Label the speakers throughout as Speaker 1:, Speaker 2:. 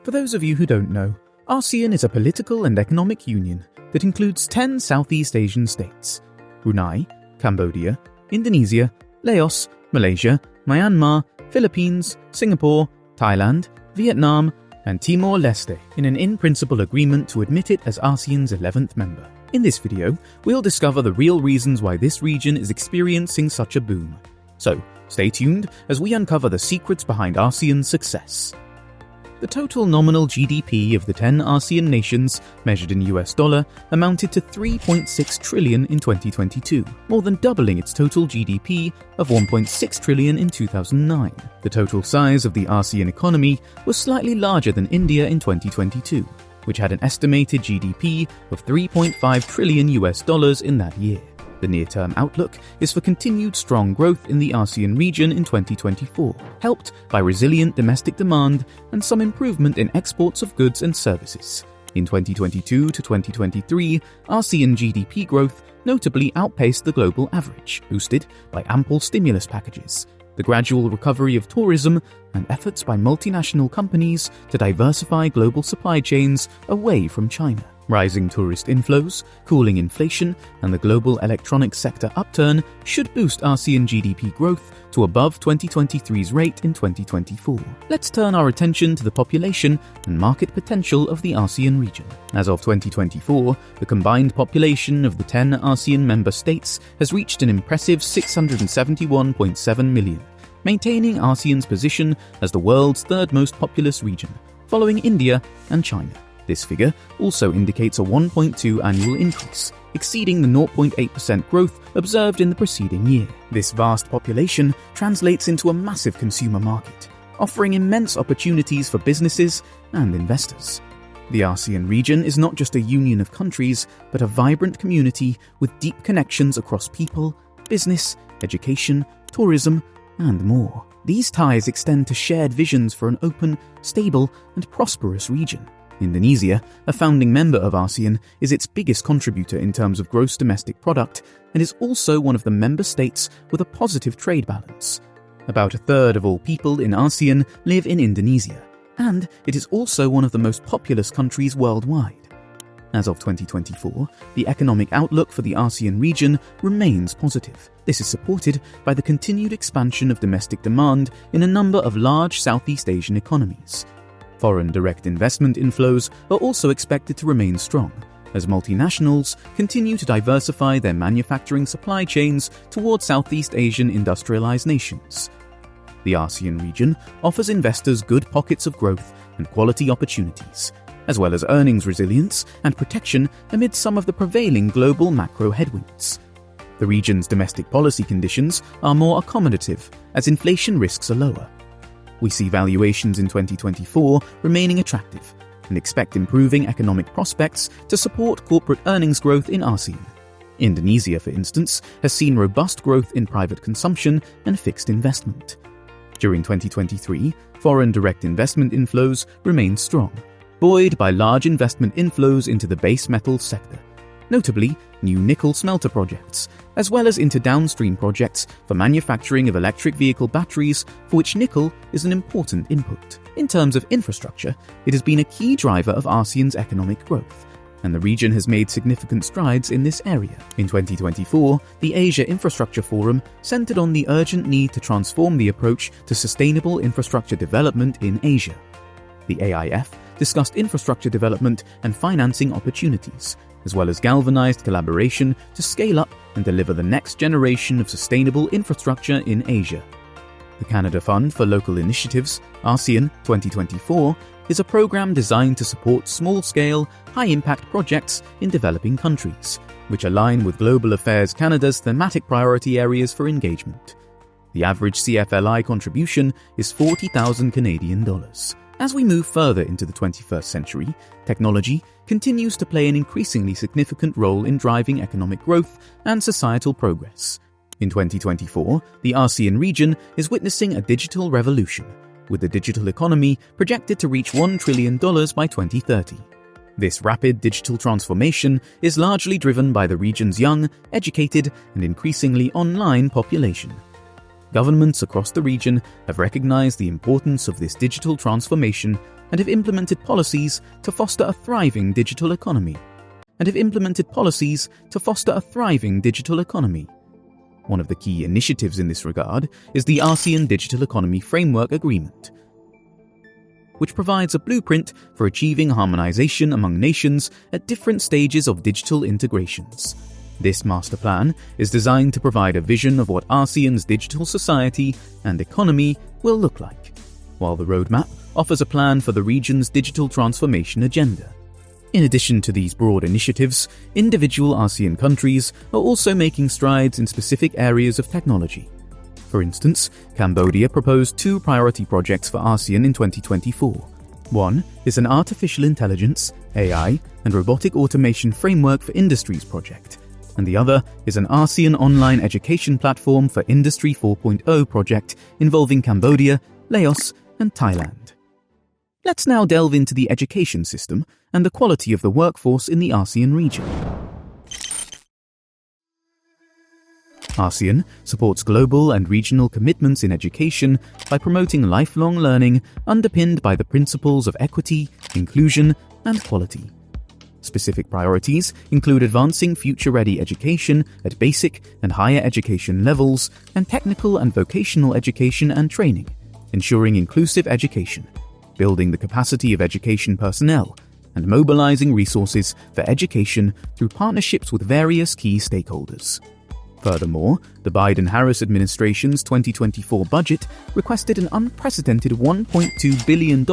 Speaker 1: For those of you who don't know, ASEAN is a political and economic union that includes 10 Southeast Asian states: Brunei, Cambodia, Indonesia, Laos, Malaysia, Myanmar, Philippines, Singapore, Thailand, Vietnam, and Timor-Leste, in an in-principle agreement to admit it as ASEAN's 11th member. In this video, we'll discover the real reasons why this region is experiencing such a boom. So, stay tuned as we uncover the secrets behind ASEAN's success. The total nominal GDP of the 10 ASEAN nations, measured in US dollar, amounted to $3.6 trillion in 2022, more than doubling its total GDP of $1.6 trillion in 2009. The total size of the ASEAN economy was slightly larger than India in 2022, which had an estimated GDP of $3.5 trillion in that year. The near-term outlook is for continued strong growth in the ASEAN region in 2024, helped by resilient domestic demand and some improvement in exports of goods and services. In 2022 to 2023, ASEAN GDP growth notably outpaced the global average, boosted by ample stimulus packages, the gradual recovery of tourism, and efforts by multinational companies to diversify global supply chains away from China. Rising tourist inflows, cooling inflation, and the global electronics sector upturn should boost ASEAN GDP growth to above 2023's rate in 2024. Let's turn our attention to the population and market potential of the ASEAN region. As of 2024, the combined population of the 10 ASEAN member states has reached an impressive 671.7 million, maintaining ASEAN's position as the world's third most populous region, following India and China. This figure also indicates a 1.2 annual increase, exceeding the 0.8% growth observed in the preceding year. This vast population translates into a massive consumer market, offering immense opportunities for businesses and investors. The ASEAN region is not just a union of countries, but a vibrant community with deep connections across people, business, education, tourism, and more. These ties extend to shared visions for an open, stable, and prosperous region. Indonesia, a founding member of ASEAN, is its biggest contributor in terms of gross domestic product and is also one of the member states with a positive trade balance. About a third of all people in ASEAN live in Indonesia, and it is also one of the most populous countries worldwide. As of 2024, the economic outlook for the ASEAN region remains positive. This is supported by the continued expansion of domestic demand in a number of large Southeast Asian economies. Foreign direct investment inflows are also expected to remain strong, as multinationals continue to diversify their manufacturing supply chains towards Southeast Asian industrialized nations. The ASEAN region offers investors good pockets of growth and quality opportunities, as well as earnings resilience and protection amid some of the prevailing global macro headwinds. The region's domestic policy conditions are more accommodative, as inflation risks are lower. We see valuations in 2024 remaining attractive and expect improving economic prospects to support corporate earnings growth in ASEAN. Indonesia, for instance, has seen robust growth in private consumption and fixed investment. During 2023, foreign direct investment inflows remained strong, buoyed by large investment inflows into the base metals sector, notably new nickel smelter projects, as well as into downstream projects for manufacturing of electric vehicle batteries, for which nickel is an important input. In terms of infrastructure, it has been a key driver of ASEAN's economic growth, and the region has made significant strides in this area. In 2024, the Asia Infrastructure Forum centered on the urgent need to transform the approach to sustainable infrastructure development in Asia. The AIF discussed infrastructure development and financing opportunities, as well as galvanized collaboration to scale up and deliver the next generation of sustainable infrastructure in Asia. The Canada Fund for Local Initiatives, ASEAN 2024, is a program designed to support small-scale, high-impact projects in developing countries, which align with Global Affairs Canada's thematic priority areas for engagement. The average CFLI contribution is 40,000 Canadian dollars. As we move further into the 21st century, technology continues to play an increasingly significant role in driving economic growth and societal progress. In 2024, the ASEAN region is witnessing a digital revolution, with the digital economy projected to reach $1 trillion by 2030. This rapid digital transformation is largely driven by the region's young, educated, and increasingly online population. Governments across the region have recognized the importance of this digital transformation and have implemented policies to foster a thriving digital economy. One of the key initiatives in this regard is the ASEAN Digital Economy Framework Agreement, which provides a blueprint for achieving harmonization among nations at different stages of digital integrations. This master plan is designed to provide a vision of what ASEAN's digital society and economy will look like, while the roadmap offers a plan for the region's digital transformation agenda. In addition to these broad initiatives, individual ASEAN countries are also making strides in specific areas of technology. For instance, Cambodia proposed 2 priority projects for ASEAN in 2024. One is an artificial intelligence, AI, and robotic automation framework for industries project, and the other is an ASEAN online education platform for Industry 4.0 project involving Cambodia, Laos, and Thailand. Let's now delve into the education system and the quality of the workforce in the ASEAN region. ASEAN supports global and regional commitments in education by promoting lifelong learning underpinned by the principles of equity, inclusion, and quality. Specific priorities include advancing future-ready education at basic and higher education levels and technical and vocational education and training, ensuring inclusive education, building the capacity of education personnel, and mobilizing resources for education through partnerships with various key stakeholders. Furthermore, the Biden-Harris administration's 2024 budget requested an unprecedented $1.2 billion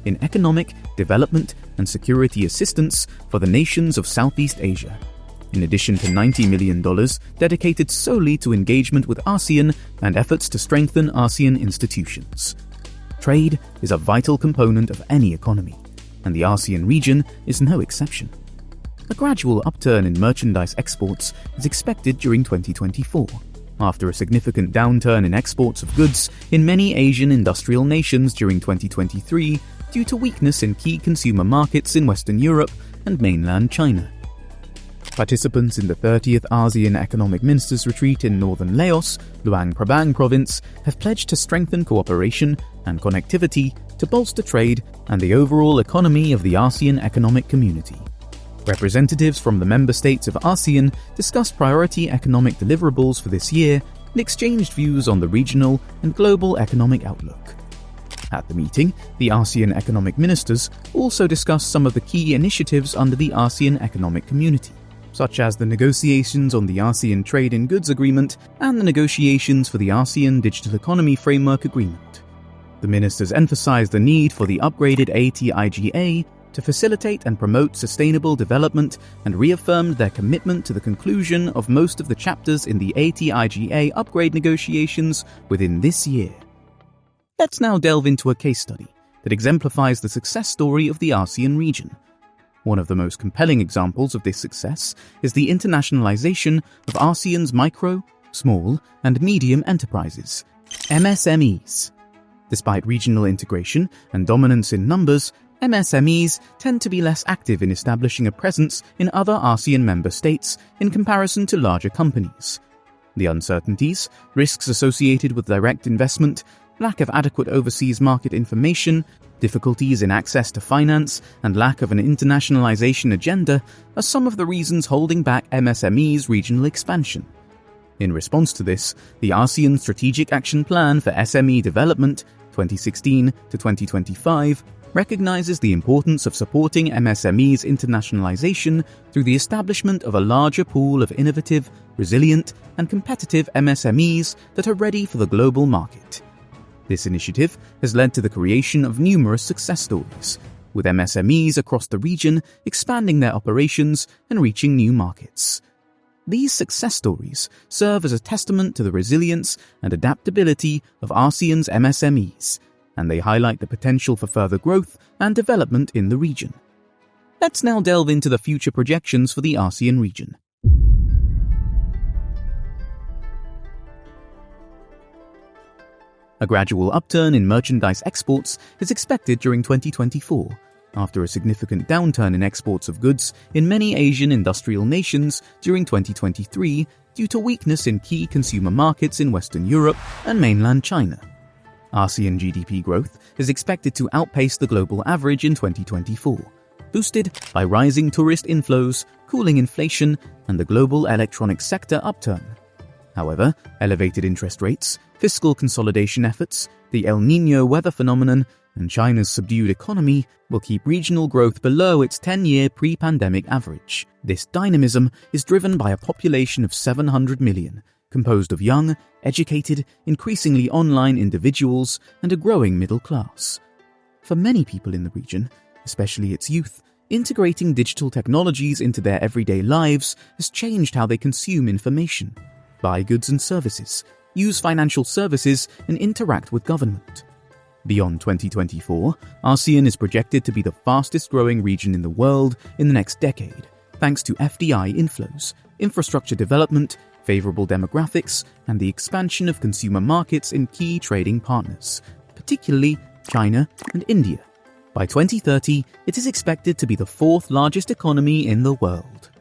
Speaker 1: in economic, development, and security assistance for the nations of Southeast Asia, in addition to $90 million dedicated solely to engagement with ASEAN and efforts to strengthen ASEAN institutions. Trade is a vital component of any economy, and the ASEAN region is no exception. A gradual upturn in merchandise exports is expected during 2024, after a significant downturn in exports of goods in many Asian industrial nations during 2023 due to weakness in key consumer markets in Western Europe and mainland China. Participants in the 30th ASEAN Economic Ministers Retreat in northern Laos, Luang Prabang Province, have pledged to strengthen cooperation and connectivity to bolster trade and the overall economy of the ASEAN Economic Community. Representatives from the member states of ASEAN discussed priority economic deliverables for this year and exchanged views on the regional and global economic outlook. At the meeting, the ASEAN Economic Ministers also discussed some of the key initiatives under the ASEAN Economic Community, such as the negotiations on the ASEAN Trade in Goods Agreement and the negotiations for the ASEAN Digital Economy Framework Agreement. The ministers emphasized the need for the upgraded ATIGA to facilitate and promote sustainable development and reaffirmed their commitment to the conclusion of most of the chapters in the ATIGA upgrade negotiations within this year. Let's now delve into a case study that exemplifies the success story of the ASEAN region. One of the most compelling examples of this success is the internationalization of ASEAN's micro, small, and medium enterprises, MSMEs. Despite regional integration and dominance in numbers, MSMEs tend to be less active in establishing a presence in other ASEAN member states in comparison to larger companies. The uncertainties, risks associated with direct investment, lack of adequate overseas market information, difficulties in access to finance, and lack of an internationalization agenda are some of the reasons holding back MSMEs' regional expansion. In response to this, the ASEAN Strategic Action Plan for SME Development 2016 to 2025 recognizes the importance of supporting MSMEs' internationalization through the establishment of a larger pool of innovative, resilient, and competitive MSMEs that are ready for the global market. This initiative has led to the creation of numerous success stories, with MSMEs across the region expanding their operations and reaching new markets. These success stories serve as a testament to the resilience and adaptability of ASEAN's MSMEs, and they highlight the potential for further growth and development in the region. Let's now delve into the future projections for the ASEAN region. A gradual upturn in merchandise exports is expected during 2024, after a significant downturn in exports of goods in many Asian industrial nations during 2023 due to weakness in key consumer markets in Western Europe and mainland China. ASEAN GDP growth is expected to outpace the global average in 2024, boosted by rising tourist inflows, cooling inflation, and the global electronics sector upturn. However, elevated interest rates, fiscal consolidation efforts, the El Niño weather phenomenon, and China's subdued economy will keep regional growth below its 10-year pre-pandemic average. This dynamism is driven by a population of 700 million, composed of young, educated, increasingly online individuals and a growing middle class. For many people in the region, especially its youth, integrating digital technologies into their everyday lives has changed how they consume information, buy goods and services, use financial services, and interact with government. Beyond 2024, ASEAN is projected to be the fastest-growing region in the world in the next decade, thanks to FDI inflows, infrastructure development, favorable demographics, and the expansion of consumer markets in key trading partners, particularly China and India. By 2030, it is expected to be the fourth largest economy in the world.